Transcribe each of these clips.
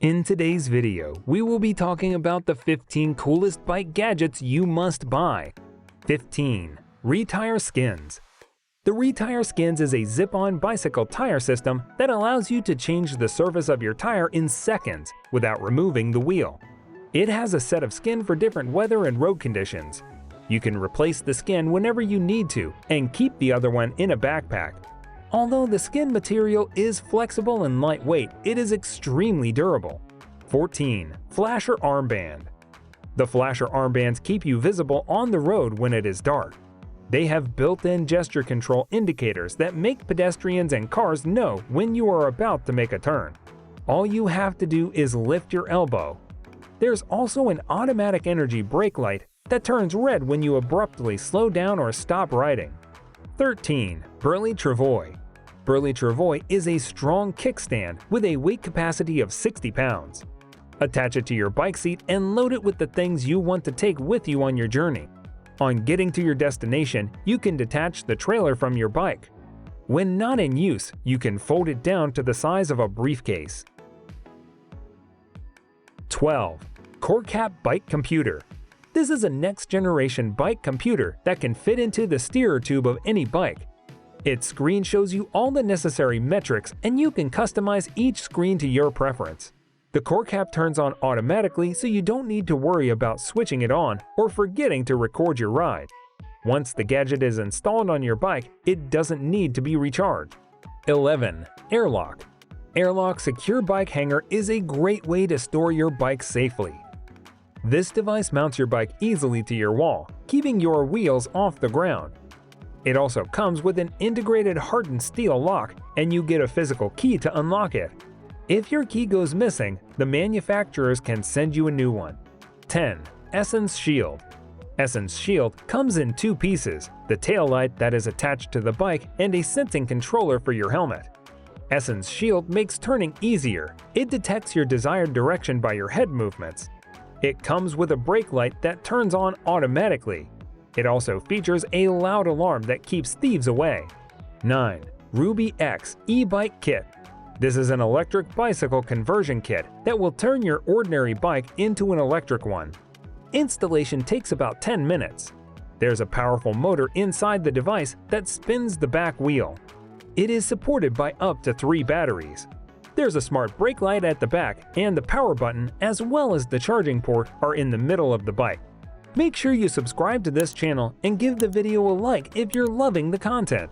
In today's video, we will be talking about the 15 coolest bike gadgets you must buy. 15. Retyre Skins. The Retyre Skins is a zip-on bicycle tire system that allows you to change the surface of your tire in seconds without removing the wheel. It has a set of skin for different weather and road conditions. You can replace the skin whenever you need to and keep the other one in a backpack. Although the skin material is flexible and lightweight, it is extremely durable. 14. Flasher Armband. The flasher armbands keep you visible on the road when it is dark. They have built-in gesture control indicators that make pedestrians and cars know when you are about to make a turn. All you have to do is lift your elbow. There's also an automatic energy brake light that turns red when you abruptly slow down or stop riding. 13. Burley Travoy. Burley Travoy is a strong kickstand with a weight capacity of 60 pounds. Attach it to your bike seat and load it with the things you want to take with you on your journey. On getting to your destination, you can detach the trailer from your bike. When not in use, you can fold it down to the size of a briefcase. 12. CoreCap Bike Computer. This is a next-generation bike computer that can fit into the steerer tube of any bike. Its screen shows you all the necessary metrics, and you can customize each screen to your preference. The CoreCap turns on automatically, so you don't need to worry about switching it on or forgetting to record your ride. Once the gadget is installed on your bike, it doesn't need to be recharged. 11. Airlock. Airlock Secure Bike Hanger is a great way to store your bike safely. This device mounts your bike easily to your wall, keeping your wheels off the ground. It also comes with an integrated hardened steel lock, and you get a physical key to unlock it. If your key goes missing, the manufacturers can send you a new one. 10. Eesens Shield. Eesens Shield comes in two pieces, the tail light that is attached to the bike and a sensing controller for your helmet. Eesens Shield makes turning easier. It detects your desired direction by your head movements. It comes with a brake light that turns on automatically. It also features a loud alarm that keeps thieves away. 9. RubbeeX E-Bike Kit. This is an electric bicycle conversion kit that will turn your ordinary bike into an electric one. Installation takes about 10 minutes. There's a powerful motor inside the device that spins the back wheel. It is supported by up to 3 batteries. There's a smart brake light at the back, and the power button as well as the charging port are in the middle of the bike. Make sure you subscribe to this channel and give the video a like if you're loving the content.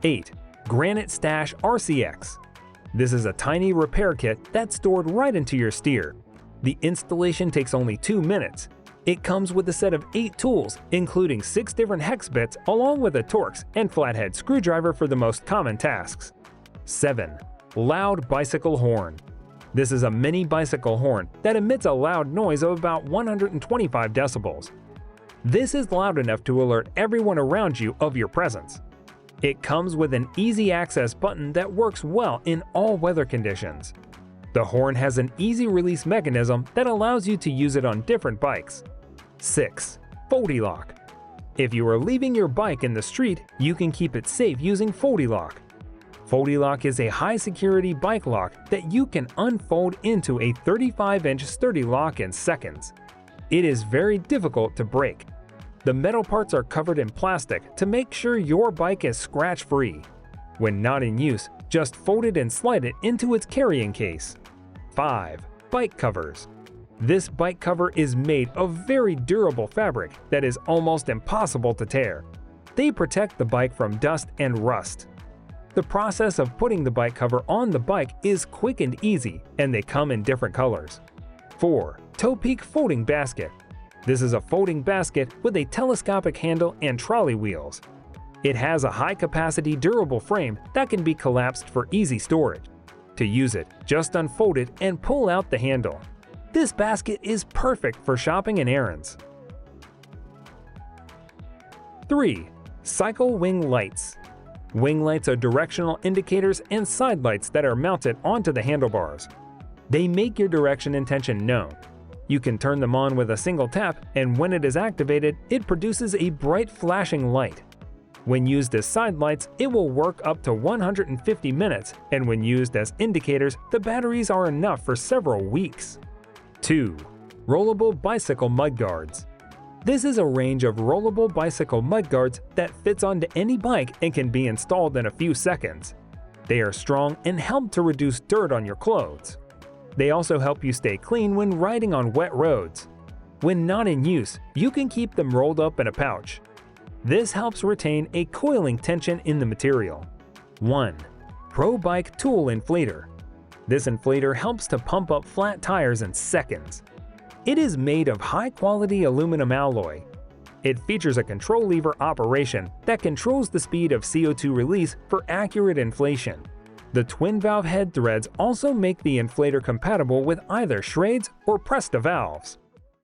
8. Granite Stash RCX. This is a tiny repair kit that's stored right into your steer. The installation takes only 2 minutes. It comes with a set of 8 tools, including 6 different hex bits along with a Torx and flathead screwdriver for the most common tasks. 7. Loud Bicycle Horn. This is a mini bicycle horn that emits a loud noise of about 125 decibels. This is loud enough to alert everyone around you of your presence. It comes with an easy access button that works well in all weather conditions. The horn has an easy release mechanism that allows you to use it on different bikes. 6. Foldylock. If you are leaving your bike in the street, you can keep it safe using Foldylock. Foldylock is a high-security bike lock that you can unfold into a 35-inch sturdy lock in seconds. It is very difficult to break. The metal parts are covered in plastic to make sure your bike is scratch-free. When not in use, just fold it and slide it into its carrying case. 5. Bike covers. This bike cover is made of very durable fabric that is almost impossible to tear. They protect the bike from dust and rust. The process of putting the bike cover on the bike is quick and easy, and they come in different colors. 4. Topeak Folding Basket. This is a folding basket with a telescopic handle and trolley wheels. It has a high-capacity durable frame that can be collapsed for easy storage. To use it, just unfold it and pull out the handle. This basket is perfect for shopping and errands. 3. Cycl Wing Lights. Wing lights are directional indicators and side lights that are mounted onto the handlebars. They make your direction intention known. You can turn them on with a single tap, and when it is activated, it produces a bright flashing light. When used as side lights, it will work up to 150 minutes, and when used as indicators, the batteries are enough for several weeks. 2. Rollable Bicycle Mudguards. This is a range of rollable bicycle mudguards that fits onto any bike and can be installed in a few seconds. They are strong and help to reduce dirt on your clothes. They also help you stay clean when riding on wet roads. When not in use, you can keep them rolled up in a pouch. This helps retain a coiling tension in the material. 1. Pro Bike Tool Inflator. This inflator helps to pump up flat tires in seconds. It is made of high-quality aluminum alloy. It features a control lever operation that controls the speed of CO2 release for accurate inflation. The twin-valve head threads also make the inflator compatible with either Schrades or Presta valves.